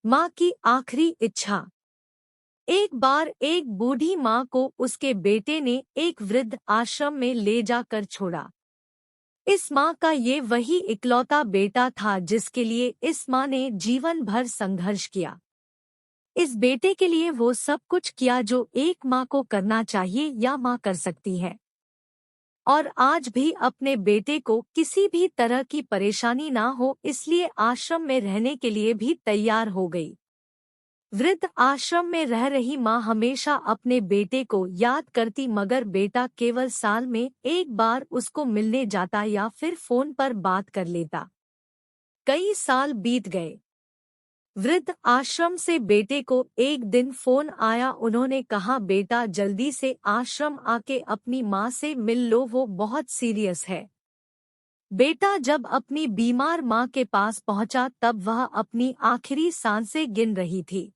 माँ की आखिरी इच्छा। एक बार एक बूढ़ी माँ को उसके बेटे ने एक वृद्ध आश्रम में ले जाकर छोड़ा। इस माँ का ये वही इकलौता बेटा था जिसके लिए इस माँ ने जीवन भर संघर्ष किया। इस बेटे के लिए वो सब कुछ किया जो एक माँ को करना चाहिए या माँ कर सकती है। और आज भी अपने बेटे को किसी भी तरह की परेशानी ना हो इसलिए आश्रम में रहने के लिए भी तैयार हो गई। वृद्ध आश्रम में रह रही माँ हमेशा अपने बेटे को याद करती मगर बेटा केवल साल में एक बार उसको मिलने जाता या फिर फोन पर बात कर लेता। कई साल बीत गए। वृद्ध आश्रम से बेटे को एक दिन फोन आया। उन्होंने कहा, बेटा जल्दी से आश्रम आके अपनी माँ से मिल लो, वो बहुत सीरियस है। बेटा जब अपनी बीमार माँ के पास पहुंचा तब वह अपनी आखिरी सांसें गिन रही थी।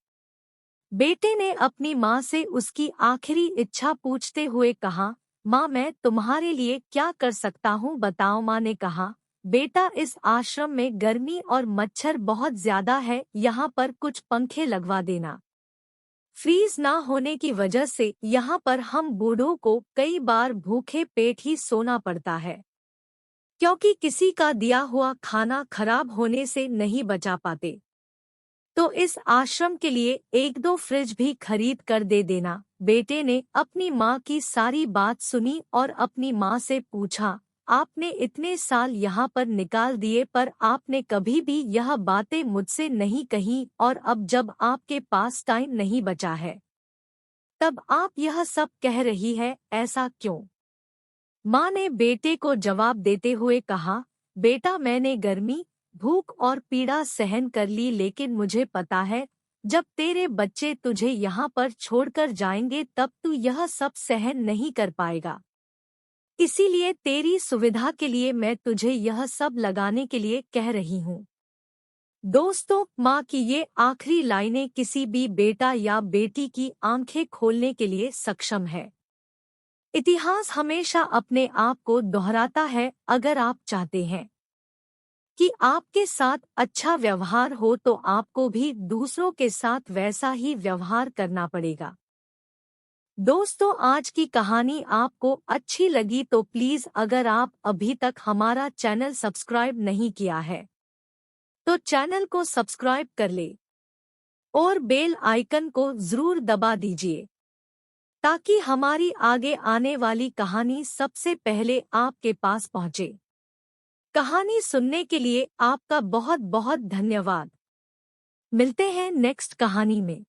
बेटे ने अपनी माँ से उसकी आखिरी इच्छा पूछते हुए कहा, माँ मैं तुम्हारे लिए क्या कर सकता हूँ बताओ। माँ ने कहा, बेटा इस आश्रम में गर्मी और मच्छर बहुत ज्यादा है, यहाँ पर कुछ पंखे लगवा देना। फ्रीज ना होने की वजह से यहाँ पर हम बूढ़ों को कई बार भूखे पेट ही सोना पड़ता है, क्योंकि किसी का दिया हुआ खाना खराब होने से नहीं बचा पाते। तो इस आश्रम के लिए एक दो फ्रिज भी खरीद कर दे देना। बेटे ने अपनी माँ की सारी बात सुनी और अपनी माँ से पूछा, आपने इतने साल यहाँ पर निकाल दिए पर आपने कभी भी यह बातें मुझसे नहीं कही और अब जब आपके पास टाइम नहीं बचा है तब आप यह सब कह रही है, ऐसा क्यों? माँ ने बेटे को जवाब देते हुए कहा, बेटा मैंने गर्मी, भूख और पीड़ा सहन कर ली लेकिन मुझे पता है जब तेरे बच्चे तुझे यहाँ पर छोड़कर जाएंगे तब तू यह सब सहन नहीं कर पाएगा। इसीलिए तेरी सुविधा के लिए मैं तुझे यह सब लगाने के लिए कह रही हूँ। दोस्तों, माँ की ये आखिरी लाइनें किसी भी बेटा या बेटी की आंखें खोलने के लिए सक्षम है। इतिहास हमेशा अपने आप को दोहराता है। अगर आप चाहते हैं कि आपके साथ अच्छा व्यवहार हो तो आपको भी दूसरों के साथ वैसा ही व्यवहार करना पड़ेगा। दोस्तों, आज की कहानी आपको अच्छी लगी तो प्लीज अगर आप अभी तक हमारा चैनल सब्सक्राइब नहीं किया है तो चैनल को सब्सक्राइब कर ले और बेल आइकन को जरूर दबा दीजिए ताकि हमारी आगे आने वाली कहानी सबसे पहले आपके पास पहुंचे। कहानी सुनने के लिए आपका बहुत बहुत धन्यवाद। मिलते हैं नेक्स्ट कहानी में।